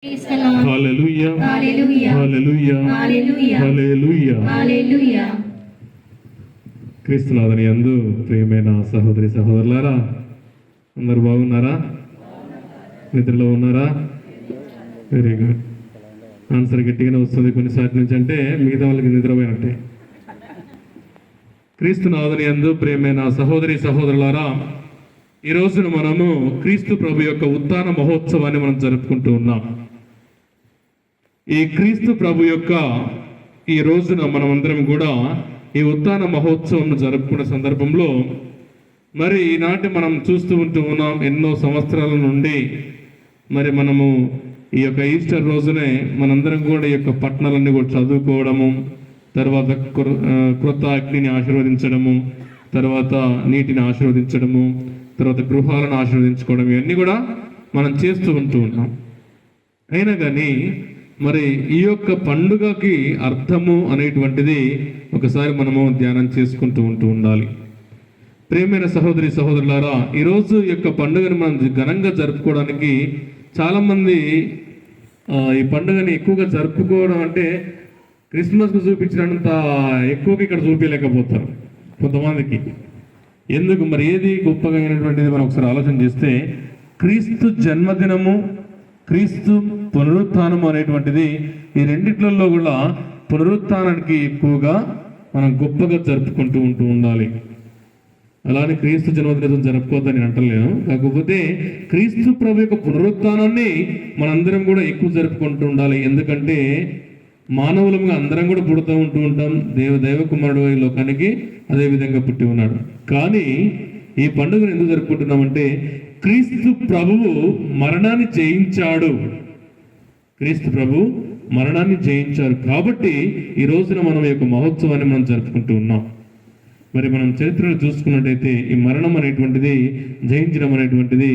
హల్లెలూయా హల్లెలూయా హల్లెలూయా హల్లెలూయా హల్లెలూయా. క్రీస్తునాథుని యందు ప్రియమైన సహోదరి సహోదరులారా, అందరూ బాగున్నారా? నిద్రలో ఉన్నారా? Very good. ఆన్సర్ గట్టిగానే వస్తుంది కొన్నిసార్లు నుంచి, అంటే మిగతా వాళ్ళకి నిద్రపోయినట్టే. క్రీస్తునాథుని యందు ప్రియమైన సహోదరి సహోదరులారా, ఈ రోజున మనము క్రీస్తు ప్రభు యొక్క ఉత్థాన మహోత్సవాన్ని మనం జరుపుకుంటూ ఉన్నాం. ఈ క్రీస్తు ప్రభు యొక్క ఈ రోజున మనమందరం కూడా ఈ ఉత్థాన మహోత్సవం జరుపుకునే సందర్భంలో మరి ఈనాటి మనం చూస్తూ ఉన్నాం, ఎన్నో సంవత్సరాల నుండి మరి మనము ఈ యొక్క ఈస్టర్ రోజునే మనందరం కూడా ఈ యొక్క పట్టణాలన్నీ కూడా చదువుకోవడము, తర్వాత క్రొత్త అగ్నిని ఆశీర్వదించడము, తర్వాత నీటిని ఆశీర్వదించడము, తర్వాత గృహాలను ఆశీర్వదించుకోవడం, ఇవన్నీ కూడా మనం చేస్తూ ఉన్నాం. అయినా కానీ మరి ఈ యొక్క పండుగకి అర్థము అనేటువంటిది ఒకసారి మనము ధ్యానం చేసుకుంటూ ఉండాలి. ప్రియమైన సహోదరి సహోదరులారా, ఈరోజు ఈ యొక్క పండుగను మనం ఘనంగా జరుపుకోవడానికి చాలామంది ఈ పండుగని ఎక్కువగా జరుపుకోవడం అంటే క్రిస్మస్కు చూపించినంత ఎక్కువగా ఇక్కడ చూపించలేకపోతారు కొంతమందికి. ఎందుకు మరి ఏది గొప్పగా అయినటువంటిది మనం ఒకసారి ఆలోచన చేస్తే, క్రీస్తు జన్మదినము, క్రీస్తు పునరుత్థానము అనేటువంటిది, ఈ రెండిట్లలో కూడా పునరుత్థానానికి ఎక్కువగా మనం గొప్పగా జరుపుకుంటూ ఉండాలి. అలానే క్రీస్తు జన్మదినం జరుపుకోవద్దని అంటలేను, కాకపోతే క్రీస్తు ప్రభు యొక్క పునరుత్థానాన్ని మనందరం కూడా ఎక్కువ జరుపుకుంటూ ఉండాలి. ఎందుకంటే మానవులుగా అందరం కూడా పుడుతూ ఉంటాం. దైవ కుమారుడు ఈ లోకానికి అదే విధంగా పుట్టి ఉన్నాడు. కానీ ఈ పండుగను ఎందుకు జరుపుకుంటున్నామంటే, క్రీస్తు ప్రభువు మరణాన్ని జయించాడు. క్రీస్తు ప్రభు మరణాన్ని జయించారు కాబట్టి ఈ రోజున మనం ఈ యొక్క మహోత్సవాన్ని మనం జరుపుకుంటూ ఉన్నాం. మరి మనం చరిత్రలో చూసుకున్నట్టయితే ఈ మరణం అనేటువంటిది, జయించడం అనేటువంటిది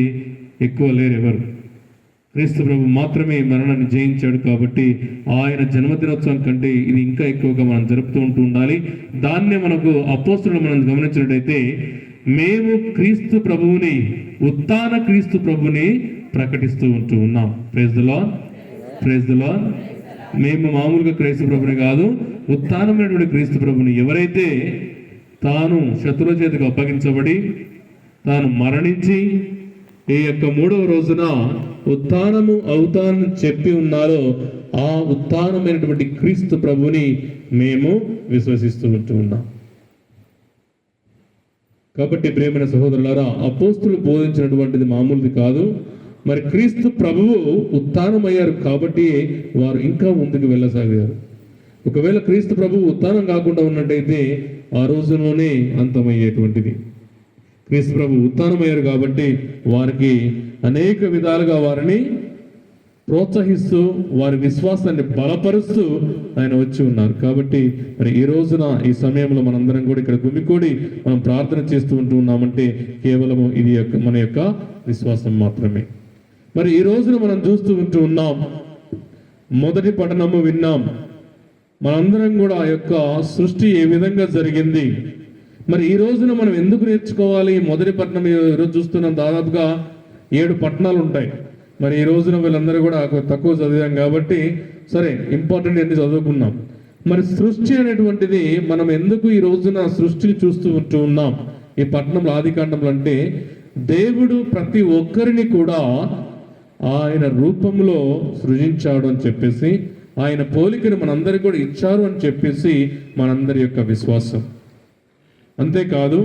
ఎక్కువ లేరు ఎవరు. క్రీస్తు ప్రభు మాత్రమే మరణాన్ని జయించాడు కాబట్టి ఆయన జన్మదినోత్సవం కంటే ఇది ఇంకా ఎక్కువగా మనం జరుపుతూ ఉండాలి. దాన్నే మనకు అపోస్తులు మనం గమనించినట్టయితే, మేము క్రీస్తు ప్రభువుని, ఉత్థాన క్రీస్తు ప్రభుని ప్రకటిస్తూ ఉన్నాం. Praise the lord, praise the Lord. మేము మామూలుగా క్రీస్తు ప్రభుని కాదు, ఉత్థానమైనటువంటి క్రీస్తు ప్రభుని, ఎవరైతే తాను శత్రువుల చేతికి అప్పగించబడి తాను మరణించి ఈ యొక్క 3వ రోజున ఉత్థానము అవుతానని చెప్పి ఉన్నారో, ఆ ఉత్థానమైనటువంటి క్రీస్తు ప్రభుని మేము విశ్వసిస్తూ ఉన్నాం. కాబట్టి ప్రియమైన సహోదరులారా, అపోస్తులు బోధించినటువంటిది మామూలుది కాదు. మరి క్రీస్తు ప్రభువు ఉత్థానమయ్యారు కాబట్టి వారు ఇంకా ముందుకు వెళ్ళసాగారు. ఒకవేళ క్రీస్తు ప్రభువు ఉత్థానం కాకుండా ఉన్నట్టయితే ఆ రోజులోనే అంతమయ్యేటువంటిది. క్రీస్తు ప్రభు ఉత్థానమయ్యారు కాబట్టి వారికి అనేక విధాలుగా వారిని ప్రోత్సహిస్తూ వారి విశ్వాసాన్ని బలపరుస్తూ ఆయన వచ్చి ఉన్నారు. కాబట్టి మరి ఈ రోజున ఈ సమయంలో మనందరం కూడా ఇక్కడ గుమికూడి మనం ప్రార్థన చేస్తూ ఉన్నామంటే కేవలము ఇది మన యొక్క విశ్వాసం మాత్రమే. మరి ఈ రోజున మనం చూస్తూ ఉన్నాం, మొదటి పఠనము విన్నాం. మనందరం కూడా ఆ యొక్క సృష్టి ఏ విధంగా జరిగింది, మరి ఈ రోజున మనం ఎందుకు నేర్చుకోవాలి? మొదటి పట్టణం ఈరోజు చూస్తున్నాం, దాదాపుగా 7 పట్టణాలు ఉంటాయి. మరి ఈ రోజున వీళ్ళందరూ కూడా తక్కువ చదివాం కాబట్టి సరే ఇంపార్టెంట్ అన్ని చదువుకున్నాం. మరి సృష్టి అనేటువంటిది మనం ఎందుకు ఈ రోజున సృష్టిని చూస్తూ ఉన్నాం ఈ పట్టణంలో, ఆదికాండంలో? అంటే దేవుడు ప్రతి ఒక్కరిని కూడా ఆయన రూపంలో సృజించాడు అని చెప్పేసి, ఆయన పోలికను మనందరికీ కూడా ఇచ్చారు అని చెప్పేసి మనందరి యొక్క విశ్వాసం. అంతేకాదు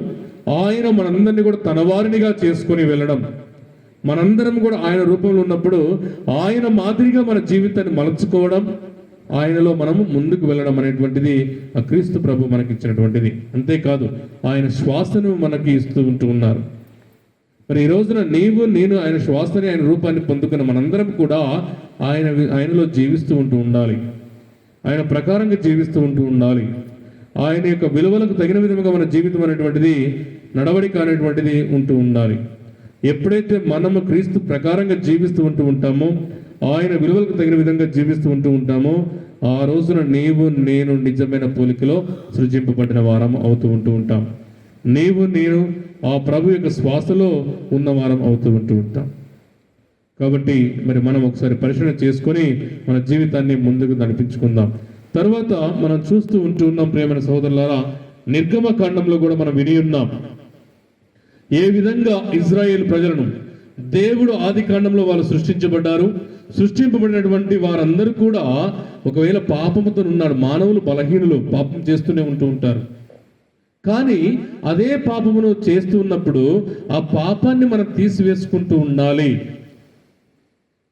ఆయన మనందరినీ కూడా తన వారినిగా చేసుకొని వెళ్ళడం, మనందరం కూడా ఆయన రూపంలో ఉన్నప్పుడు ఆయన మాదిరిగా మన జీవితాన్ని మలచుకోవడం, ఆయనలో మనము ముందుకు వెళ్ళడం అనేటువంటిది ఆ క్రీస్తు ప్రభు మనకి ఇచ్చినటువంటిది. అంతేకాదు ఆయన శ్వాసను మనకి ఇస్తూ ఉన్నారు. మరి ఈ రోజున నీవు నేను ఆయన శ్వాసని, ఆయన రూపాన్ని పొందుకున్న మనందరం కూడా ఆయనలో జీవిస్తూ ఉండాలి. ఆయన ప్రకారంగా జీవిస్తూ ఉండాలి. ఆయన యొక్క విలువలకు తగిన విధంగా మన జీవితం అనేటువంటిది, నడవడిక అనేటువంటిది ఉండాలి. ఎప్పుడైతే మనము క్రీస్తు ప్రకారంగా జీవిస్తూ ఉంటామో, ఆయన విలువలకు తగిన విధంగా జీవిస్తూ ఉంటామో, ఆ రోజున నీవు నేను నిజమైన పోలికలో సృజింపబడిన వారం అవుతూ ఉంటాం. నీవు నేను ఆ ప్రభు యొక్క శ్వాసలో ఉన్న వారం అవుతూ ఉంటాం. కాబట్టి మరి మనం ఒకసారి పరిశీలన చేసుకొని మన జీవితాన్ని ముందుకు నడిపించుకుందాం. తర్వాత మనం చూస్తూ ఉంటున్నాం ప్రియమైన సహోదరులారా, నిర్గమకాండంలో కూడా మనం విని ఉన్నాం ఏ విధంగా ఇజ్రాయేల్ ప్రజలను దేవుడు ఆది కాండంలో వాళ్ళు సృష్టించబడ్డారు. సృష్టింపబడినటువంటి వారందరూ కూడా ఒకవేళ పాపముతో ఉన్నాడు. మానవులు బలహీనులు, పాపం చేస్తూనే ఉంటూ ఉంటారు. కానీ అదే పాపమును చేస్తూ ఉన్నప్పుడు ఆ పాపాన్ని మనం తీసివేసుకుంటూ ఉండాలి,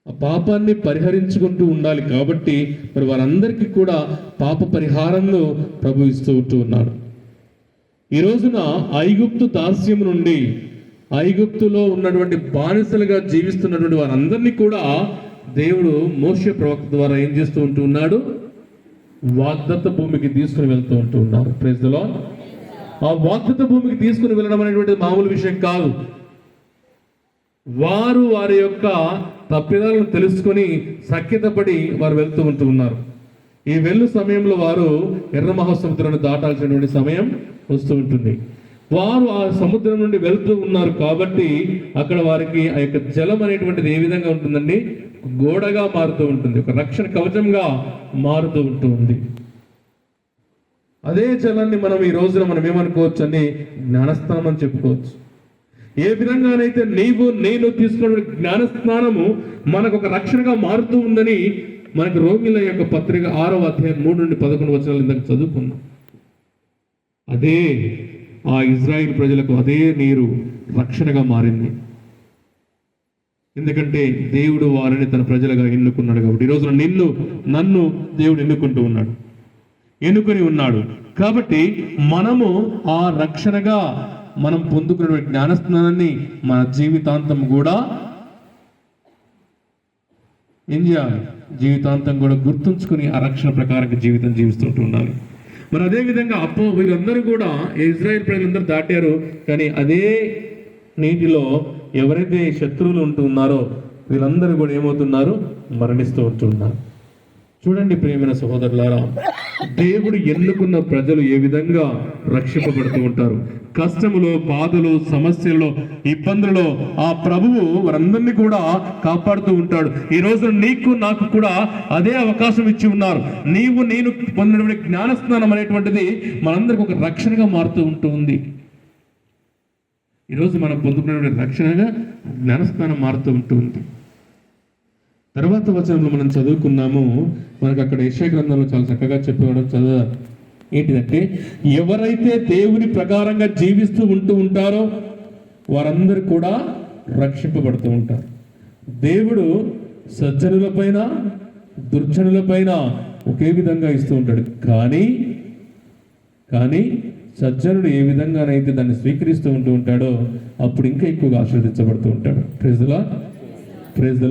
ఆ పాపాన్ని పరిహరించుకుంటూ ఉండాలి. కాబట్టి మరి వారందరికీ కూడా పాప పరిహారంలో ప్రభు ఇస్తూ ఉంటూ ఉన్నాడు. ఈ రోజున ఐగుప్తు దాస్యం నుండి, ఐగుప్తులో ఉన్నటువంటి బానిసలుగా జీవిస్తున్నటువంటి వారందరినీ కూడా దేవుడు మోషే ప్రవక్త ద్వారా ఏం చేస్తూ ఉంటూ ఉన్నాడు, వాగ్దత్త భూమికి తీసుకుని వెళ్తూ ఉంటూ ఉన్నారు. Praise the Lord. ఆ వాగ్దత్త భూమికి తీసుకుని వెళ్ళడం అనేటువంటిది మామూలు విషయం కాదు. వారు వారి యొక్క తప్పిదాలను తెలుసుకొని సఖ్యతపడి వారు వెళ్తూ ఉంటూ ఉన్నారు. ఈ వెళ్ళు సమయంలో వారు ఎర్ర మహాసముద్రాన్ని దాటాల్సినటువంటి సమయం వస్తూ ఉంటుంది. వారు ఆ సముద్రం నుండి వెళ్తూ ఉన్నారు కాబట్టి అక్కడ వారికి ఆ యొక్క జలం అనేటువంటిది ఏ విధంగా ఉంటుందండి, గోడగా మారుతూ ఉంటుంది, ఒక రక్షణ కవచంగా మారుతూ ఉంటుంది. అదే జలాన్ని మనం ఈ రోజున మనం ఏమనుకోవచ్చు అని జ్ఞానస్నానం అని చెప్పుకోవచ్చు. ఏ విధంగానైతే నీవు నేను తీసుకున్న జ్ఞానస్నానము మనకు ఒక రక్షణగా మారుతూ ఉందని మనకు రోమిల యొక్క పత్రిక 6వ అధ్యాయం 3 నుండి 11 వచనాలు ఇందాక చదువుకున్నాం. అదే ఆ ఇజ్రాయిల్ ప్రజలకు అదే నీరు రక్షణగా మారింది. ఎందుకంటే దేవుడు వారిని తన ప్రజలుగా ఎన్నుకున్నాడు. కాబట్టి ఈ రోజున నన్ను దేవుడు ఎన్నుకొని ఉన్నాడు. కాబట్టి మనము ఆ రక్షణగా మనం పొందుకున్న జ్ఞానస్నానాన్ని మన జీవితాంతం కూడా ఏం చేయాలి, జీవితాంతం కూడా గుర్తుంచుకుని ఆ రక్షణ ప్రకారంగా జీవితం జీవిస్తుంటూ ఉండాలి. మరి అదే విధంగా వీళ్ళందరూ కూడా ఇజ్రాయెల్ ప్రజలందరూ దాటారు. కానీ అదే నీటిలో ఎవరైతే శత్రువులు ఉంటున్నారో వీళ్ళందరూ కూడా ఏమవుతున్నారు, మరణిస్తూ ఉంటున్నారు. చూడండి ప్రియమైన సహోదరులారా, దేవుడు ఎన్నుకున్న ప్రజలు ఏ విధంగా రక్షింపబడుతూ ఉంటారు. కష్టములో, బాధలు, సమస్యల్లో, ఇబ్బందులలో ఆ ప్రభువు వారందరినీ కూడా కాపాడుతూ ఉంటాడు. ఈ రోజు నీకు నాకు కూడా అదే అవకాశం ఇచ్చి ఉన్నారు. నేను పొందినటువంటి జ్ఞానస్నానం అనేటువంటిది మనందరికి ఒక రక్షణగా మారుతూ ఉంటుంది. ఈరోజు మనం పొందుకున్నటువంటి రక్షణగా జ్ఞానస్నానం మారుతూ ఉంటుంది. తర్వాత వచనంలో మనం చదువుకున్నాము, మనకు అక్కడ యెషయా గ్రంథంలో చాలా చక్కగా చెప్పేవాడు. చదువు ఏంటిదంటే, ఎవరైతే దేవుని ప్రకారంగా జీవిస్తూ ఉంటారో వారందరూ కూడా రక్షింపబడుతూ ఉంటారు. దేవుడు సజ్జనుల పైన దుర్జనుల పైన ఒకే విధంగా ఇస్తూ ఉంటాడు. కానీ సజ్జనుడు ఏ విధంగానైతే దాన్ని స్వీకరిస్తూ ఉంటాడో అప్పుడు ఇంకా ఎక్కువగా ఆశీర్వదించబడుతూ ఉంటాడు. Praise the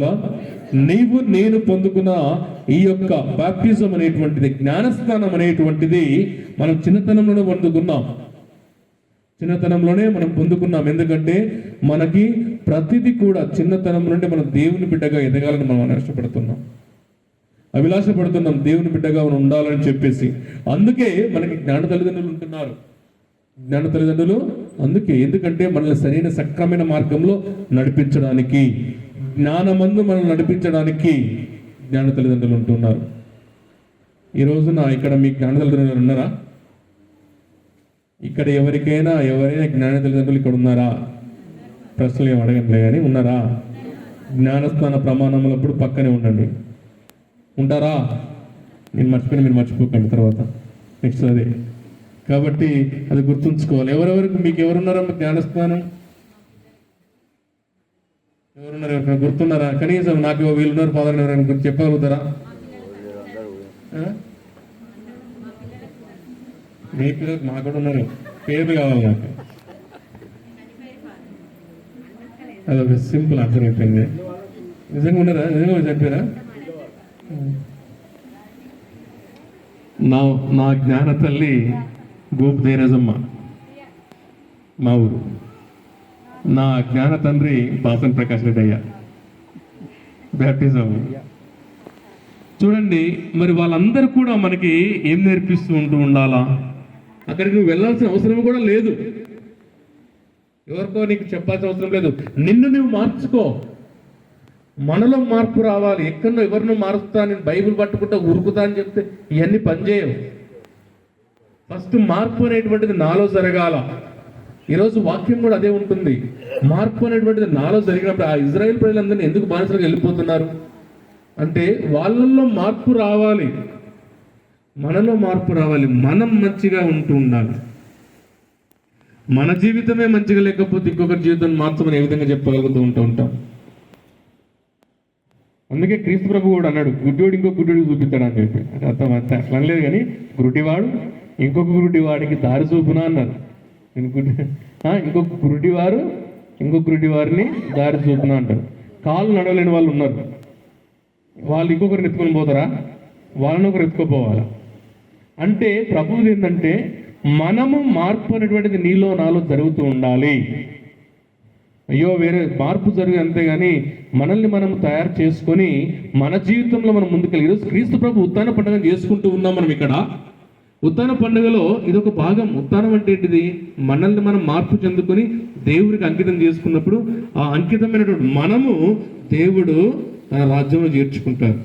Lord. నేను పొందుకున్న ఈ యొక్క బాప్టిజం అనేటువంటిది, జ్ఞానస్నానం అనేటువంటిది మనం చిన్నతనంలోనే పొందుకున్నాం. ఎందుకంటే మనకి ప్రతిదీ కూడా చిన్నతనం నుండి మనం దేవుని బిడ్డగా ఎదగాలని మనం అభిలాషపడుతున్నాం, దేవుని బిడ్డగా మనం ఉండాలని చెప్పేసి. అందుకే మనకి జ్ఞాన తల్లిదండ్రులు ఉంటున్నారు. ఎందుకంటే మనల్ని సరైన సక్రమైన మార్గంలో నడిపించడానికి, జ్ఞానమందు మనల్ని నడిపించడానికి జ్ఞాన తల్లిదండ్రులు ఉంటున్నారు. ఈ రోజున ఇక్కడ మీ జ్ఞాన తల్లిదండ్రులు ఉన్నారా? ఇక్కడ ఎవరైనా జ్ఞాన తల్లిదండ్రులు ఇక్కడ ఉన్నారా? ప్రశ్నలు ఏం అడగట్లే కానీ ఉన్నారా? జ్ఞానస్నాన ప్రమాణములప్పుడు పక్కనే ఉండండి. ఉంటారా? మీరు మర్చిపోకండి తర్వాత నెక్స్ట్ అదే. కాబట్టి అది గుర్తుంచుకోవాలి. మీకు ఎవరున్నారా జ్ఞానస్నానం? ఎవరున్నారు? ఎవరికైనా గుర్తున్నారా? కనీసం నాకు వీళ్ళున్నారు ఫాదర్ ఎవరైనా గుర్తు చెప్పగలుగుతారా? మీ పిల్లలు మా కూడా ఉన్నారు, పేర్లు కావాలి నాకు. అదొక సింపుల్ ఆన్సర్ అయిపోయింది. నిజంగా ఉన్నారా? నిజంగా చెప్పారా? నా జ్ఞాన తల్లి గోపు ధైర్యజమ్మ మా ఊరు. నా జ్ఞాన తండ్రి బాసన్ ప్రకాష్ రెడ్డి అయ్యా, బ్యాప్టిజం. చూడండి, మరి వాళ్ళందరూ కూడా మనకి ఏం నేర్పిస్తూ ఉండాలా? అక్కడికి నువ్వు వెళ్ళాల్సిన అవసరం కూడా లేదు, ఎవరికో నీకు చెప్పాల్సిన అవసరం లేదు. నిన్ను నువ్వు మార్చుకో. మనలో మార్పు రావాలి. ఎక్కడో ఎవరినో మారుస్తా, నేను బైబిల్ పట్టుకుంటా ఉరుకుతా అని చెప్తే ఇవన్నీ పనిచేయవు. ఫస్ట్ మార్పు అనేటువంటిది నాలో జరగాల. ఈరోజు వాక్యం కూడా అదే ఉంటుంది. మార్పు అనేటువంటిది నాలో జరిగినప్పుడు ఆ ఇజ్రాయెల్ ప్రజలందరినీ ఎందుకు బానిసలుగా వెళ్ళిపోతున్నారు అంటే వాళ్ళల్లో మార్పు రావాలి, మనలో మార్పు రావాలి. మనం మంచిగా ఉంటూ ఉండాలి. మన జీవితమే మంచిగా లేకపోతే ఇంకొకరి జీవితం మార్చమని ఏ విధంగా చెప్పగలుగుతూ ఉంటాం. అందుకే క్రీస్తు ప్రభు కూడా అన్నాడు, గుడ్డోడు ఇంకో గుడ్డోడికి చూపిస్తాడు అని చెప్పి. అర్థం అంతే అట్లా అనలేదు, కానీ గురుడివాడు ఇంకొక గురుడివాడికి దారి చూపునా అన్నారు. ఇంకొక గురుడివారు ఇంకొక గురుడివారిని దారి చూపునా అంటారు. కాళ్ళు నడవలేని వాళ్ళు ఉన్నారు, వాళ్ళు ఇంకొకరిని ఎత్తుకొని పోతారా? వాళ్ళని ఒకరు ఎత్తుకోపోవాలా? అంటే ప్రభువుది ఏంటంటే మనము మార్పు అనేటువంటిది నీలో నాలో జరుగుతూ ఉండాలి. అయ్యో వేరే మార్పు జరిగి అంతేగాని మనల్ని మనం తయారు చేసుకొని మన జీవితంలో మనం ముందుకెళ్ళి ఈరోజు క్రీస్తు ప్రభు ఉత్థాన పండుగ చేసుకుంటూ ఉన్నాం. మనం ఇక్కడ ఉత్థాన పండుగలో ఇదొక భాగం. ఉత్థానం అంటే ఏంటిది? మనల్ని మనం మార్పు చెందుకొని దేవుడికి అంకితం చేసుకున్నప్పుడు ఆ అంకితమైనటువంటి మనము దేవుడు తన రాజ్యంలో చేర్చుకుంటారు.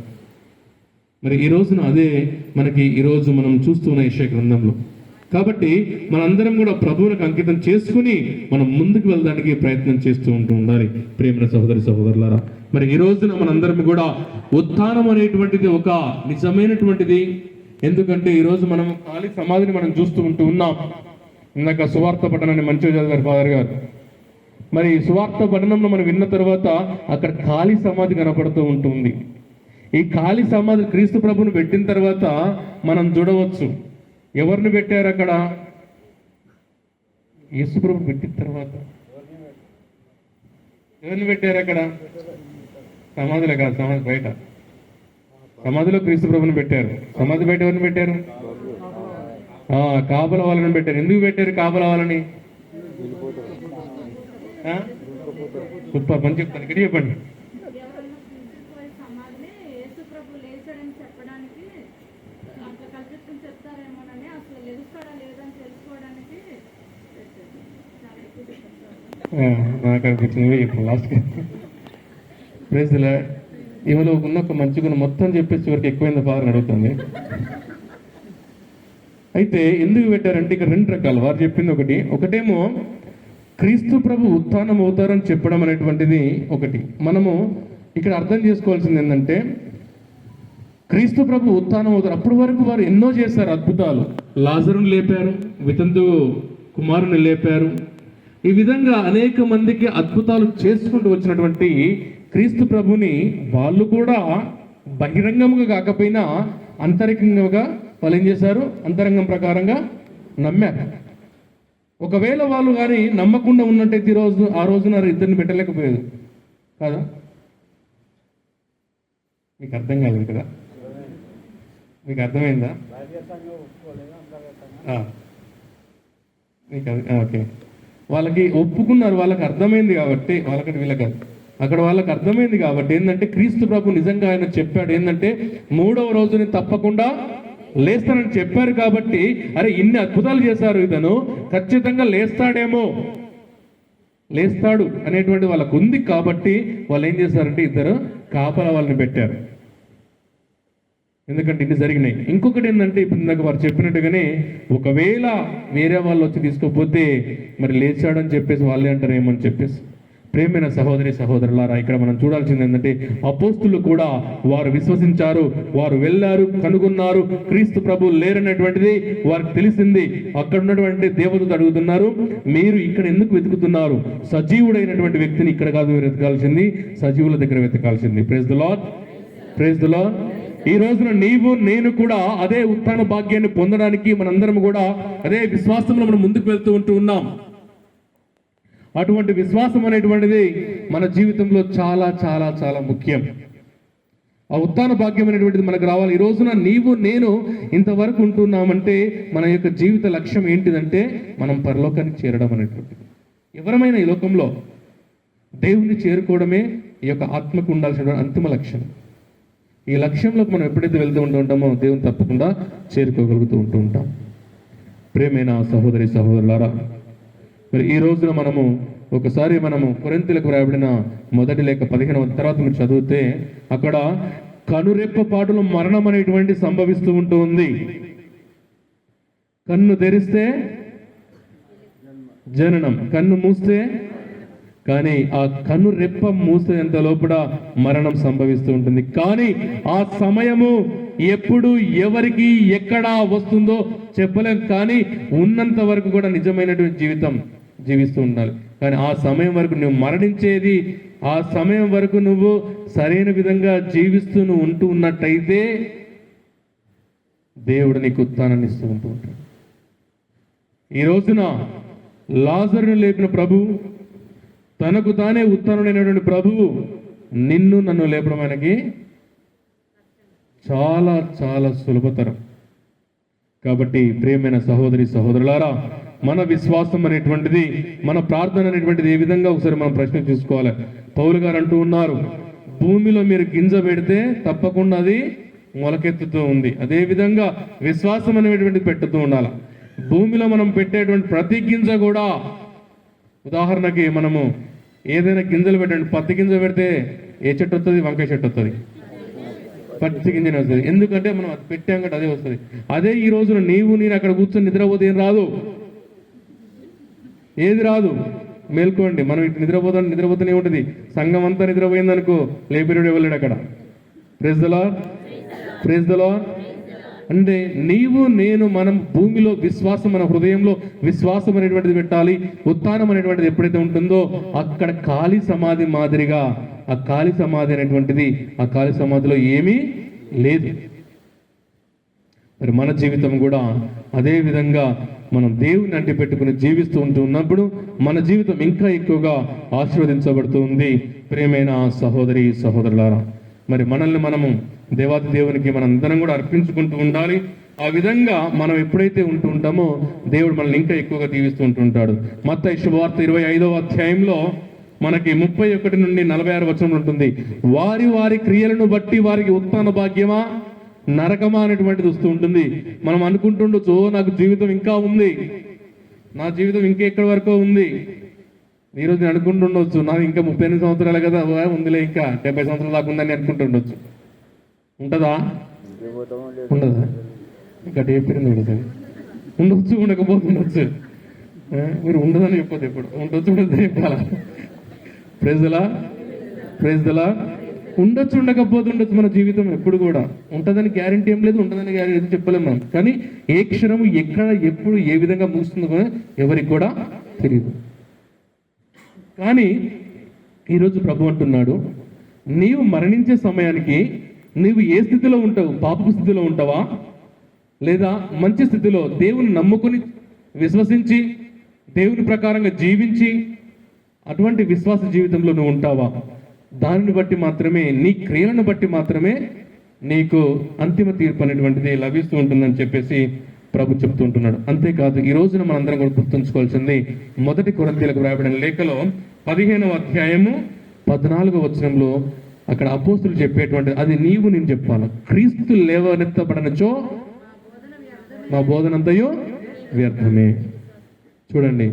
మరి ఈ రోజున అదే మనకి ఈరోజు మనం చూస్తున్న యెషయా గ్రంథంలో. కాబట్టి మనందరం కూడా ప్రభువులకు అంకితం చేసుకుని మనం ముందుకు వెళ్ళడానికి ప్రయత్నం చేస్తూ ఉండాలి. ప్రేమ సహోదరి సహోదరులారా, మరి ఈ రోజున మనందరం కూడా ఉత్థానం అనేటువంటిది ఒక నిజమైనటువంటిది. ఎందుకంటే ఈరోజు మనం ఖాళీ సమాధిని మనం చూస్తూ ఉన్నాం. ఇందాక సువార్త పఠనాన్ని మంచిగా చదివారు ఫాదర్ గారు. మరి సువార్త పఠనంలో మనం విన్న తర్వాత అక్కడ ఖాళీ సమాధి కనపడుతూ ఉంటుంది. ఈ ఖాళీ సమాధి క్రీస్తు ప్రభుని పెట్టిన తర్వాత మనం చూడవచ్చు ఎవరిని పెట్టారు అక్కడ. యేసు ప్రభు పెట్టిన తర్వాత ఎవరిని పెట్టారు అక్కడ? సమాధిలో కాదు, సమాధి బయట. సమాధిలో క్రీస్తు ప్రభుని పెట్టారు, సమాధి బయట ఎవరిని పెట్టారు? కాపలా వాళ్ళని పెట్టారు. ఎందుకు పెట్టారు కాపలా వాళ్ళని? సూపర్, మంచి చెప్తాను, ఇక్కడ చెప్పండి. నాకు అనిపించింది ఇప్పుడు లాస్ట్ ప్రైజ్లా ఈమెలో ఉన్న ఒక మంచి గుణం మొత్తం చెప్పేసి వరకు ఎక్కువైంది ఫాదర్ అడుగుతుంది. అయితే ఎందుకు పెట్టారంటే ఇక్కడ రెండు రకాలు. వారు చెప్పింది ఒకటేమో క్రీస్తు ప్రభు ఉత్థానం అవుతారని చెప్పడం అనేటువంటిది ఒకటి. మనము ఇక్కడ అర్థం చేసుకోవాల్సింది ఏంటంటే క్రీస్తు ప్రభు ఉత్థానం అవుతారు. అప్పటి వరకు వారు ఎన్నో చేశారు అద్భుతాలు. లాజరుని లేపారు, వితంతు కుమారుని లేపారు. ఈ విధంగా అనేక మందికి అద్భుతాలు చేసుకుంటూ వచ్చినటువంటి క్రీస్తు ప్రభుని వాళ్ళు కూడా బహిరంగంగా కాకపోయినా అంతరంగంగా వాళ్ళు ఏం చేశారు? అంతరంగం ప్రకారంగా నమ్మారు. ఒకవేళ వాళ్ళు కానీ నమ్మకుండా ఉన్నట్టయితే ఆ రోజున ఇద్దరిని పెట్టలేకపోయేది కాదా? మీకు అర్థం కాలేదు కదా? మీకు అర్థమైందా? మీకు ఓకే, వాళ్ళకి ఒప్పుకున్నారు, వాళ్ళకి అర్థమైంది కాబట్టి, వాళ్ళకి వీళ్ళకి అక్కడ వాళ్ళకి అర్థమైంది కాబట్టి ఏంటంటే క్రీస్తు ప్రభు నిజంగా ఆయన చెప్పాడు ఏంటంటే 3వ రోజుని తప్పకుండా లేస్తానని చెప్పారు. కాబట్టి అరే ఇన్ని అద్భుతాలు చేశారు, ఇతను ఖచ్చితంగా లేస్తాడు అనేటువంటి వాళ్ళకు ఉంది. కాబట్టి వాళ్ళు ఏం చేశారంటే ఇద్దరు కాపలా వాళ్ళని పెట్టారు. ఎందుకంటే ఇన్ని జరిగినాయి. ఇంకొకటి ఏంటంటే ఇప్పుడు నాకు వారు చెప్పినట్టుగానే ఒకవేళ వేరే వాళ్ళు వచ్చి తీసుకోకపోతే మరి లేచాడని చెప్పేసి వాళ్ళే అంటారేమని చెప్పేసి. ప్రేమైన సహోదరి సహోదరులారా, ఇక్కడ మనం చూడాల్సింది ఏంటంటే అపోస్తులు కూడా వారు విశ్వసించారు, వారు వెళ్ళారు, కనుగొన్నారు క్రీస్తు ప్రభు లేరనేటువంటిది వారికి తెలిసింది. అక్కడ ఉన్నటువంటి దేవతలు అడుగుతున్నారు, మీరు ఇక్కడ ఎందుకు వెతుకుతున్నారు? సజీవుడైనటువంటి వ్యక్తిని ఇక్కడ కాదు వెతకాల్సింది, సజీవుల దగ్గర వెతకాల్సింది. Praise the lord, praise the lord. ఈ రోజున నీవు నేను కూడా అదే ఉత్థాన భాగ్యాన్ని పొందడానికి మనందరం కూడా అదే విశ్వాసంలో మనం ముందుకు వెళ్తూ ఉన్నాం. అటువంటి విశ్వాసం అనేటువంటిది మన జీవితంలో చాలా చాలా చాలా ముఖ్యం. ఆ ఉత్థాన భాగ్యం అనేటువంటిది మనకు రావాలి. ఈ రోజున నీవు నేను ఇంతవరకు ఉంటున్నామంటే మన యొక్క జీవిత లక్ష్యం ఏంటిదంటే మనం పరలోకానికి చేరడం అనేటువంటిది. ఎవరమైనా ఈ లోకంలో దేవుణ్ణి చేరుకోవడమే ఈ యొక్క ఆత్మకు ఉండాల్సిన అంతిమ లక్ష్యం. ఈ లక్ష్యంలోకి మనం ఎప్పుడైతే వెళ్తూ ఉంటామో దేవుని తప్పకుండా చేరుకోగలుగుతూ ఉంటాం. ప్రేమైన సహోదరి సహోదరులారా, మరి ఈ రోజున మనము ఒకసారి మనము కొరింథీయులకు రాయబడిన మొదటి లేఖ 15వ తర్వాత మీరు చదివితే అక్కడ కనురెప్పపాటులో మరణం అనేటువంటి సంభవిస్తూ ఉంటుంది. కన్ను తెరిస్తే జననం, కన్ను మూస్తే, కానీ ఆ కన్ను రెప్ప మూసేంత లోపల మరణం సంభవిస్తూ ఉంటుంది. కానీ ఆ సమయము ఎప్పుడు ఎవరికి ఎక్కడ వస్తుందో చెప్పలేం. కానీ ఉన్నంత వరకు కూడా నిజమైనటువంటి జీవితం జీవిస్తూ ఉండాలి. కానీ ఆ సమయం వరకు నువ్వు మరణించేది, ఆ సమయం వరకు నువ్వు సరైన విధంగా జీవిస్తూ నువ్వు ఉంటూ ఉన్నట్టయితే దేవుడు నీకు ఉత్థానాన్ని ఇస్తూ ఉంటూ ఉంటాడు. ఈ రోజున లాజరును లేపిన ప్రభువు, తనకు తానే ఉత్థానుడైనటువంటి ప్రభువు నిన్ను నన్ను లేపడం ఆయనకి చాలా చాలా సులభతరం. కాబట్టి ప్రియమైన సహోదరి సహోదరులారా, మన విశ్వాసం అనేటువంటిది, మన ప్రార్థన అనేటువంటిది ఏ విధంగా ఒకసారి మనం ప్రశ్న చూసుకోవాలి. పౌలు గారు అంటూ ఉన్నారు, భూమిలో మీరు గింజ పెడితే తప్పకుండా అది మొలకెత్తుతూ ఉంది. అదేవిధంగా విశ్వాసం అనేటువంటిది పెట్టుతూ ఉండాలి. భూమిలో మనం పెట్టేటువంటి ప్రతి గింజ కూడా, ఉదాహరణకి మనము ఏదైనా గింజలు పెట్టండి, పత్తి గింజ పెడితే ఏ చెట్టు వస్తుంది? వంకాయ చెట్టు వస్తుంది, పత్తి గింజనే వస్తుంది. ఎందుకంటే మనం అది పెట్టాం కాబట్టి అదే వస్తుంది. అదే ఈ రోజున నీవు నేను అక్కడ కూర్చొని నిద్రపోతే ఏం రాదు, ఏది రాదు. మేల్కోండి, మనం ఇటు నిద్రపోతూనే ఉంటుంది. సంఘం అంతా నిద్రపోయిందనుకో, లేపిరుడు ఇవ్వలేడు అక్కడ. Praise the Lord, praise the Lord. అంటే నీవు నేను మనం భూమిలో విశ్వాసం, మన హృదయంలో విశ్వాసం అనేటువంటిది పెట్టాలి. ఉత్థానం అనేటువంటిది ఎప్పుడైతే ఉంటుందో అక్కడ ఖాళీ సమాధి మాదిరిగా, ఆ ఖాళీ సమాధి అనేటువంటిది, ఆ ఖాళీ సమాధిలో ఏమీ లేదు. మరి మన జీవితం కూడా అదే విధంగా మనం దేవుని అంటి పెట్టుకుని జీవిస్తూ ఉన్నప్పుడు మన జీవితం ఇంకా ఎక్కువగా ఆశీర్వదించబడుతూ ఉంది. ప్రియమైన సహోదరి సహోదరులారా, మరి మనల్ని మనము దేవాది దేవునికి మనందరం కూడా అర్పించుకుంటూ ఉండాలి. ఆ విధంగా మనం ఎప్పుడైతే ఉంటూ ఉంటామో దేవుడు మనల్ని ఇంకా ఎక్కువగా దీవిస్తూ ఉంటుంటాడు. మత్తయి శుభవార్త 25వ అధ్యాయంలో మనకి 31 నుండి 46 వచనం ఉంటుంది. వారి వారి క్రియలను బట్టి వారికి ఉత్థాన భాగ్యమా నరకమా అనేటువంటిది వస్తూ ఉంటుంది. మనం అనుకుంటుండొచ్చు, నాకు జీవితం ఇంకా ఉంది, నా జీవితం ఇంకా ఎక్కడి వరకు ఉంది. ఈరోజు నేను అనుకుంటుండొచ్చు, నాకు ఇంకా 38 సంవత్సరాలు కదా ఉందిలే, ఇంకా 70 సంవత్సరాలు దాకా ఉందని అనుకుంటుండొచ్చు. ఉంటుందా? ఉండదా? ఇంకా టేపరింది ఉండదు. ఉండొచ్చు, ఉండకపోతుండొచ్చు. మీరు ఉండదని చెప్పదు, ఎప్పుడు ఉండొచ్చు ఉండదు చెప్పాలా? Praise the Lord, praise the Lord. ఉండొచ్చు, ఉండకపోతుండొచ్చు. మన జీవితం ఎప్పుడు కూడా ఉంటుందని గ్యారెంటీ ఏం లేదు, ఉంటుందని గ్యారెంటీ చెప్పలేము మనం. కానీ ఏ క్షణము ఎక్కడ ఎప్పుడు ఏ విధంగా ముగుస్తుందో ఎవరికి కూడా తెలియదు. కానీ ఈరోజు ప్రభు అంటున్నాడు, నీవు మరణించే సమయానికి నీవు ఏ స్థితిలో ఉంటావు? పాపపు స్థితిలో ఉంటావా, లేదా మంచి స్థితిలో దేవుని నమ్ముకుని విశ్వసించి దేవుని ప్రకారంగా జీవించి అటువంటి విశ్వాస జీవితంలో నువ్వు ఉంటావా? దానిని బట్టి మాత్రమే, నీ క్రియలను బట్టి మాత్రమే నీకు అంతిమ తీర్పు అనేటువంటిది లభిస్తూ ఉంటుందని చెప్పేసి ప్రభు చెప్తూ ఉంటున్నాడు. అంతేకాదు ఈ రోజున మనందరం కూడా గుర్తుంచుకోవాల్సింది, మొదటి కొరింథీయులకు రాయబడిన లేఖలో 15వ అధ్యాయము 14వ వచనంలో అక్కడ అపోస్తులు చెప్పేటువంటి, అది నీవు నేను చెప్పాలి. క్రీస్తు లేవనెత్తబడనచో మా బోధనంతయో వ్యర్థమే. చూడండి,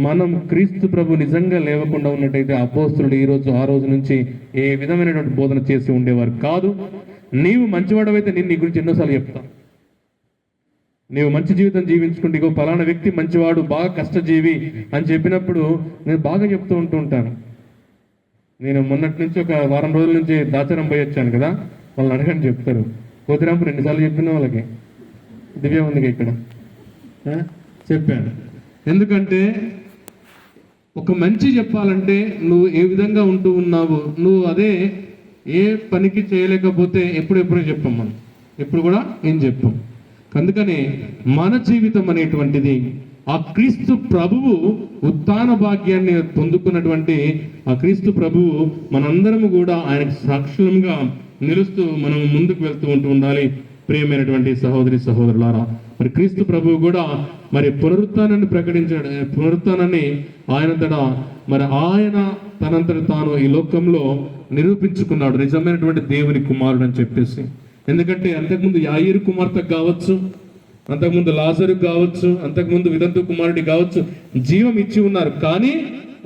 మనం క్రీస్తు ప్రభు నిజంగా లేవకుండా ఉన్నట్టయితే అపోస్తులు ఈ రోజు ఆ రోజు నుంచి ఏ విధమైనటువంటి బోధన చేసి ఉండేవారు కాదు. నీవు మంచివాడవైతే నేను నీ గురించి ఎన్నోసార్లు చెప్తాను. నీవు మంచి జీవితం జీవించుకుంటే, ఇగో పలానా వ్యక్తి మంచివాడు, బాగా కష్టజీవి అని చెప్పినప్పుడు నేను బాగా చెప్తూ ఉంటాను. నేను మొన్నటి నుంచి ఒక వారం రోజుల నుంచి దాచరం పోయి వచ్చాను కదా, వాళ్ళని అడగని చెప్తారు. కోతిరాంపు 2 సార్లు చెప్పిన వాళ్ళకి, దివ్య ఉంది ఇక్కడ చెప్పాను. ఎందుకంటే ఒక మంచి చెప్పాలంటే నువ్వు ఏ విధంగా ఉంటూ ఉన్నావు, నువ్వు అదే ఏ పనికి చేయలేకపోతే ఎప్పుడెప్పుడే చెప్పాం, మనం ఎప్పుడు కూడా ఏం చెప్పాం. అందుకనే మన జీవితం అనేటువంటిది ఆ క్రీస్తు ప్రభువు ఉత్థాన భాగ్యాన్ని పొందుకున్నటువంటి ఆ క్రీస్తు ప్రభువు మనందరము కూడా ఆయనకు సాక్షులంగా నిలుస్తూ మనం ముందుకు వెళ్తూ ఉండాలి. ప్రియమైనటువంటి సహోదరి సహోదరులారా, మరి క్రీస్తు ప్రభువు కూడా మరి పునరుత్థానాన్ని ప్రకటించాడు. పునరుత్థానాన్ని ఆయనంతటా మరి ఆయన తనంతట తాను ఈ లోకంలో నిరూపించుకున్నాడు, నిజమైనటువంటి దేవుని కుమారుడు అని చెప్పేసి. ఎందుకంటే అంతకుముందు యాయీరు కుమార్తెకు కావచ్చు, అంతకుముందు లాజరు కావచ్చు, అంతకుముందు విదంతు కుమారుడి కావచ్చు, జీవం ఇచ్చి ఉన్నారు. కానీ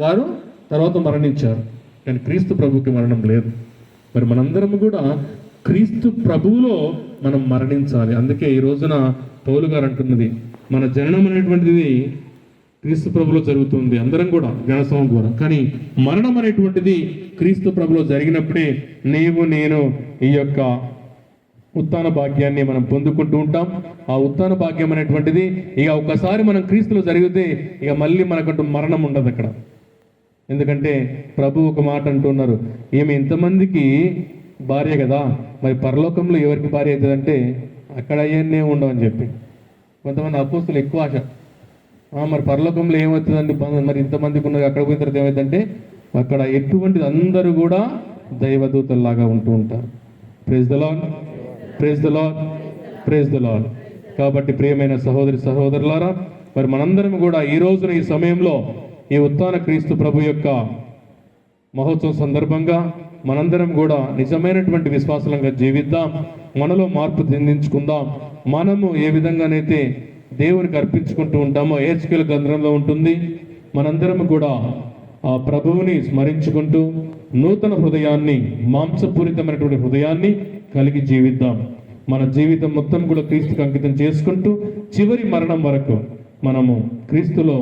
వారు తర్వాత మరణించారు. కానీ క్రీస్తు ప్రభువుకి మరణం లేదు. మరి మనందరం కూడా క్రీస్తు ప్రభువులో మనం మరణించాలి. అందుకే ఈ రోజున పౌలు గారు అంటున్నది, మన జననం అనేటువంటిది క్రీస్తు ప్రభులో జరుగుతుంది, అందరం కూడా జ్ఞానస్నానం ద్వారా. కానీ మరణం అనేటువంటిది క్రీస్తు ప్రభులో జరిగినప్పుడే నీవు నేను ఈ యొక్క ఉత్థాన భాగ్యాన్ని మనం పొందుకుంటూ ఉంటాం. ఆ ఉత్థాన భాగ్యం అనేటువంటిది ఇక ఒకసారి మనం క్రీస్తులో జరిగితే ఇక మళ్ళీ మనకంటూ మరణం ఉండదు అక్కడ. ఎందుకంటే ప్రభు ఒక మాట అంటున్నారు, ఈమె ఇంతమందికి భార్య కదా, మరి పరలోకంలో ఎవరికి భార్య అవుతుందంటే అక్కడ అయ్యన్నే ఉండవని చెప్పి కొంతమంది అపోస్తులు ఎక్కువ ఆశ, మరి పరలోకంలో ఏమవుతుందండి, మరి ఇంతమందికి ఉన్నది అక్కడ పోయిన తర్వాత ఏమవుతుందంటే అక్కడ ఎటువంటిది అందరూ కూడా దైవదూతల్లాగా ఉంటూ ఉంటారు. Praise the Lord, praise the Lord, praise the Lord. కాబట్టి ప్రియమైన సహోదరి సహోదరులారా, మరి మనందరం కూడా ఈ రోజున ఈ సమయంలో ఈ ఉత్థాన క్రీస్తు ప్రభు యొక్క మహోత్సవం సందర్భంగా మనందరం కూడా నిజమైనటువంటి విశ్వాసంగా జీవిద్దాం, మనలో మార్పు చెందించుకుందాం. మనము ఏ విధంగానైతే దేవునికి అర్పించుకుంటూ ఉంటామో హెచ్కేల గ్రంథంలో ఉంటుంది, మనందరం కూడా ఆ ప్రభువుని స్మరించుకుంటూ నూతన హృదయాన్ని, మాంసపూరితమైనటువంటి హృదయాన్ని కలిగి జీవిద్దాం. మన జీవితం మొత్తం కూడా క్రీస్తుకి అంకితం చేసుకుంటూ చివరి మరణం వరకు మనము క్రీస్తులో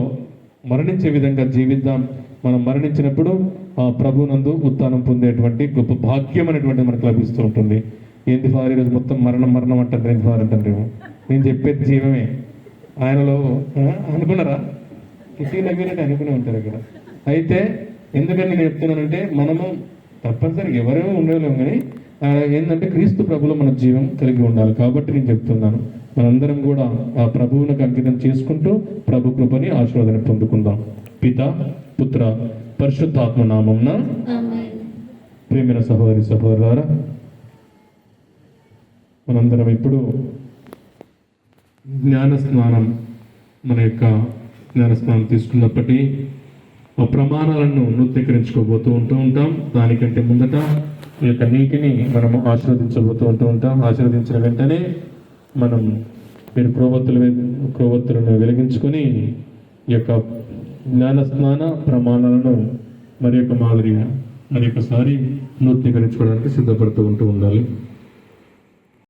మరణించే విధంగా జీవిద్దాం. మనం మరణించినప్పుడు ఆ ప్రభునందు ఉత్థానం పొందేటువంటి గొప్ప భాగ్యం అనేటువంటిది మనకు లభిస్తూ ఉంటుంది. ఏంటి ఫాదర్ ఈరోజు మొత్తం మరణం మరణం అంటారు, ఏంటి ఫాదర్ అంటారు, నేను చెప్పేది జీవమే. ఆయనలో అనుకున్నారా, కిటీ నవ్వినట్టు అనుకునే ఉంటారు ఇక్కడ. అయితే ఎందుకని నేను చెప్తున్నానంటే మనము తప్పనిసరిగా ఎవరేమో ఉండలేము, కానీ ఏంటంటే క్రీస్తు ప్రభులో మన జీవం కలిగి ఉండాలి. కాబట్టి నేను చెప్తున్నాను, మనందరం కూడా ఆ ప్రభువునికి అంకితం చేసుకుంటూ ప్రభు కృపని ఆశీర్వాదాన్ని పొందుకుందాం. పిత పుత్ర పరిశుద్ధాత్మ నామమున. ప్రియమైన సహోదరి సహోదరులారా, మనందరం ఇప్పుడు జ్ఞాన స్నానం, మన యొక్క జ్ఞాన స్నానం తీసుకున్నప్పటికీ ఆ ప్రమాణాలను నూతనీకరించుకోబోతూ ఉంటాం. దానికంటే ముందట ఈ యొక్క నీటిని మనము ఆశీర్వదించబోతూ ఉంటాం. ఆశీర్వదించిన వెంటనే మనం మీరు క్రోవత్తులను వెలిగించుకొని ఈ యొక్క జ్ఞాన స్నాన ప్రమాణాలను మరి యొక్క మాదిరిగా మరి ఒకసారి నూతనీకరించుకోవడానికి సిద్ధపడుతూ ఉండాలి.